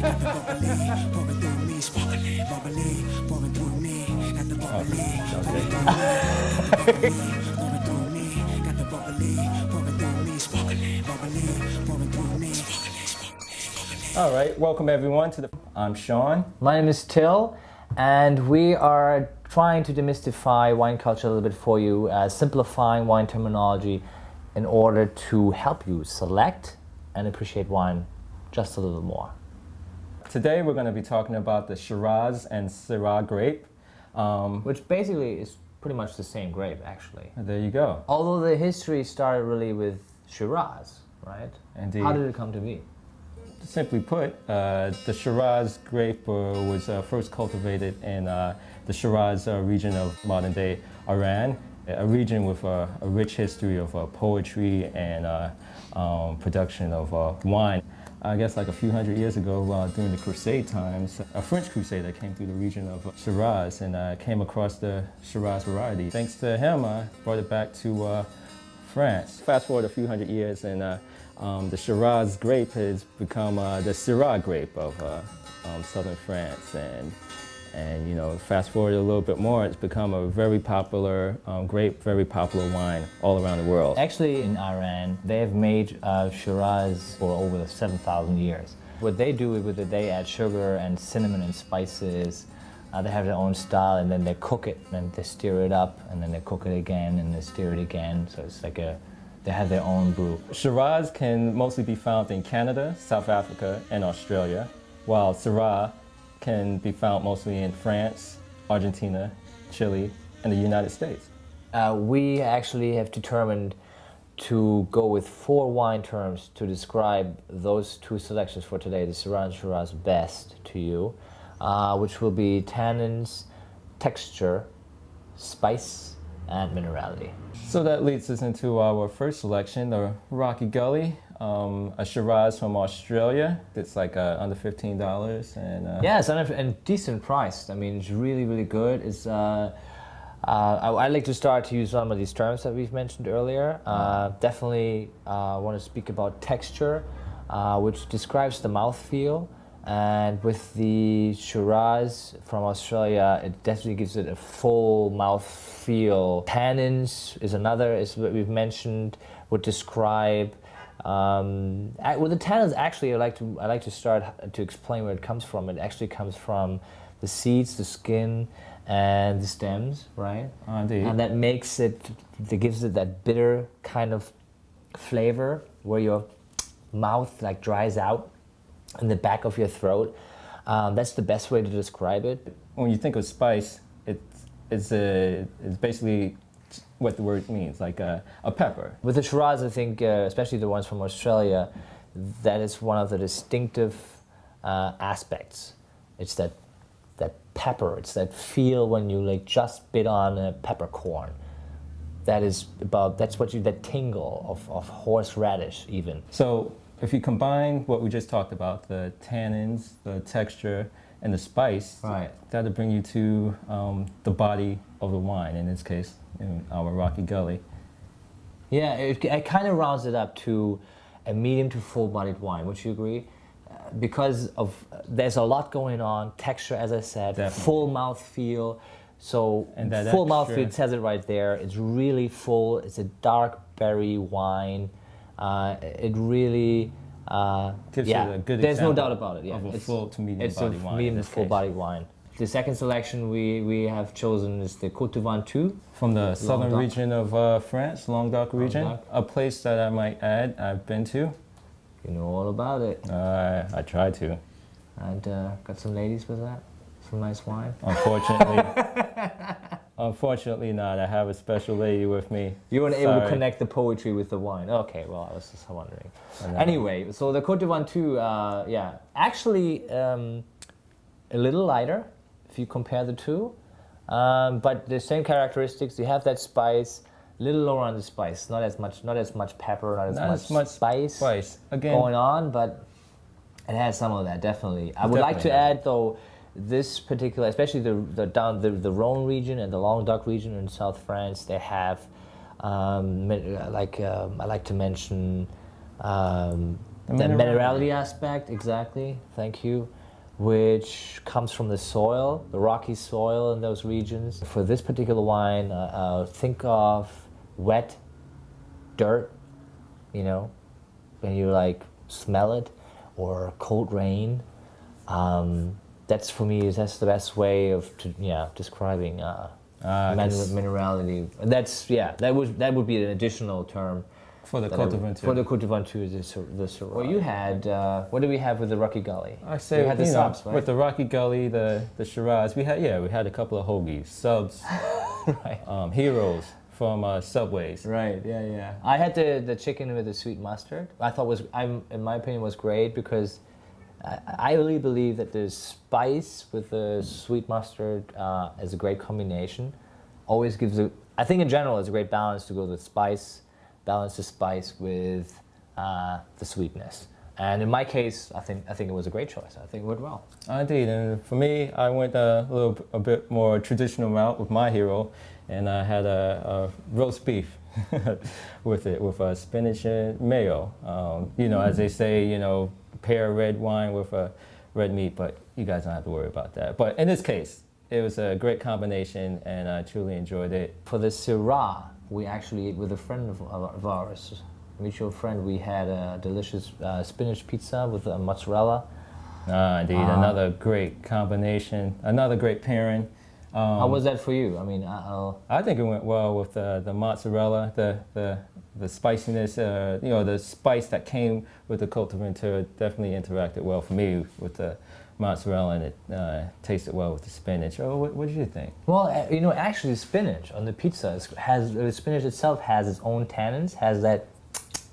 got the bubbly, pouring through me, sparkling, bubbly, pouring through me, got the bubbly, pouring through me, got the bubbly, pouring through me, sparkling, bubbly, pouring through me, All right, welcome everyone to the. I'm Sean. My name is Till, and we are trying to demystify wine culture a little bit for you, simplifying wine terminology in order to help you select and appreciate wine just a little more. Today we're going to be talking about the Shiraz and Syrah grape. Which basically is pretty much the same grape, actually. There you go. Although the history started really with Shiraz, right? Indeed. How did it come to be? Simply put, the Shiraz grape was first cultivated in the Shiraz region of modern-day Iran, a region with a rich history of poetry and production of wine. I guess like a few hundred years ago, during the Crusade times, a French crusader came through the region of Shiraz and came across the Shiraz variety. Thanks to him, I brought it back to France. Fast forward a few hundred years, and the Shiraz grape has become the Syrah grape of southern France. And you know, fast forward a little bit more, it's become a very popular grape, very popular wine all around the world. Actually, in Iran, they have made Shiraz for over 7,000 years. What they do with it, they add sugar and cinnamon and spices. They have their own style, and then they cook it, and they stir it up, and then they cook it again, and they stir it again. So it's like they have their own brew. Shiraz can mostly be found in Canada, South Africa, and Australia, while Syrah can be found mostly in France, Argentina, Chile, and the United States. We actually have determined to go with 4 wine terms to describe those 2 selections for today, the Syrah and Shiraz best to you, which will be tannins, texture, spice, and minerality. So that leads us into our first selection, the Rocky Gully, a Shiraz from Australia. It's like under $15, and yeah, it's and decent priced. I mean, it's really, really good. It's I like to start to use some of these terms that we've mentioned earlier. Definitely want to speak about texture, which describes the mouthfeel. And with the Shiraz from Australia, it definitely gives it a full mouth feel. Tannins is another, is what we've mentioned, would describe. With the tannins, actually, I like to start to explain where it comes from. It actually comes from the seeds, the skin, and the stems, right? Indeed. And that makes it, that gives it that bitter kind of flavor where your mouth like dries out in the back of your throat. That's the best way to describe it. When you think of spice, it's basically what the word means, like a pepper. With the Shiraz, I think, especially the ones from Australia, that is one of the distinctive aspects. It's that pepper, it's that feel when you like just bit on a peppercorn. That's that tingle of horseradish even. So if you combine what we just talked about, the tannins, the texture, and the spice, right, that'll bring you to the body of the wine, in this case, in our Rocky Gully. Yeah, it kind of rounds it up to a medium to full-bodied wine. Would you agree? Because there's a lot going on, texture, as I said, definitely, full mouth feel. So and that full mouth feel, it says it right there. It's really full. It's a dark berry wine. It really gives you a good there's no example doubt about it. Yeah, of a it's full to medium body wine. Medium to full body wine. The second selection we have chosen is the Côte du Ventoux. From the southern region of France, Languedoc region, a place that I might add I've been to. You know all about it. I try to. And got some ladies with that? Some nice wine? Unfortunately not. I have a special lady with me. You weren't able to connect the poetry with the wine. Okay, well, I was just wondering. Anyway, so the Côte du Ventoux, yeah, actually a little lighter if you compare the two, but the same characteristics. You have that spice, a little lower on the spice, not as much pepper, not as much spice again going on, but it has some of that definitely. I would like to add though, this particular, especially the Rhone region and the Languedoc region in South France, they have I like to mention the minerality aspect, exactly. Thank you. Which comes from the soil, the rocky soil in those regions. For this particular wine, think of wet dirt, you know, when you like smell it, or cold rain. That's for me, that's the best way of describing minerality. That's that would be an additional term for the Côte d'Ivoire. For the Côte d'Ivoire too, the Syrah. Well, you had what do we have with the Rocky Gully? I say we had the subs, right? With the Rocky Gully, the Shiraz, we had a couple of hoagies, subs, right. Heroes from Subways. Right. Yeah. I had the chicken with the sweet mustard. I thought in my opinion was great because I really believe that the spice with the sweet mustard is a great combination. Always gives I think in general it's a great balance to go with spice. Balance the spice with the sweetness, and in my case, I think it was a great choice. I think it went well. Indeed, and for me, I went a bit more traditional route with my hero, and I had a roast beef with spinach and mayo. As they say, pair red wine with red meat, but you guys don't have to worry about that. But in this case, it was a great combination, and I truly enjoyed it. For the Syrah, we actually ate with a friend of ours, a mutual friend. We had a delicious spinach pizza with mozzarella. Indeed, another great combination, another great pairing. How was that for you? I mean, I think it went well with the mozzarella, the spiciness, the spice that came with the Côte d'Ivoire definitely interacted well for me with the mozzarella, and it tasted well with the spinach. Oh, what did you think? Well, actually, spinach on the pizza the spinach itself has its own tannins, has that,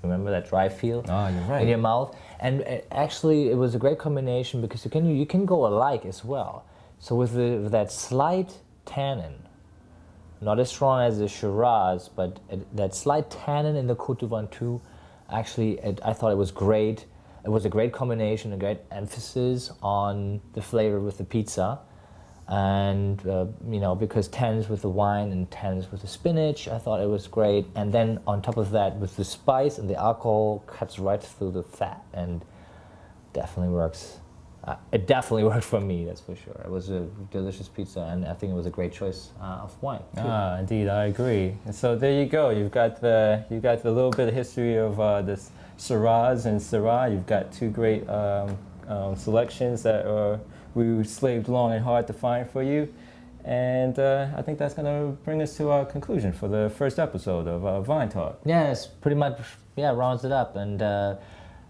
remember that dry feel? Oh, you're right. In your mouth, and actually, it was a great combination because you can go alike as well. So with that slight tannin, not as strong as the Shiraz, but that slight tannin in the Côte d'Ivoire too, actually, I thought it was great. It was a great combination, a great emphasis on the flavor with the pizza. And, because tannins with the wine and tannins with the spinach, I thought it was great. And then on top of that, with the spice and the alcohol cuts right through the fat and definitely works. It definitely worked for me, that's for sure. It was a delicious pizza, and I think it was a great choice of wine, too. Indeed, I agree. And so there you go. You've got the little bit of history of this Shiraz and Syrah. You've got two great selections that we slaved long and hard to find for you. And I think that's going to bring us to our conclusion for the first episode of Vine Talk. Yeah, it's pretty much, rounds it up. And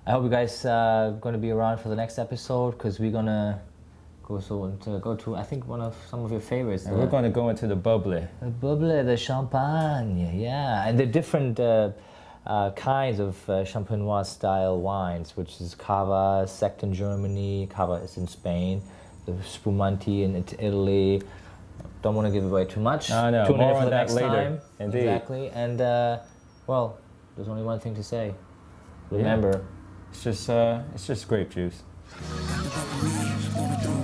I hope you guys are going to be around for the next episode, because we're going to go to, I think, some of your favorites. And we're going to go into the bubbly. The bubbly, the champagne, yeah. And the different kinds of Champenois-style wines, which is Cava, Sect in Germany, Cava is in Spain, the Spumanti in Italy. Don't want to give away too much. I know, Tune in more for on the that next later. time. Indeed. Exactly. And, there's only one thing to say. Remember. It's just grape juice. Got the bubbly, pouring through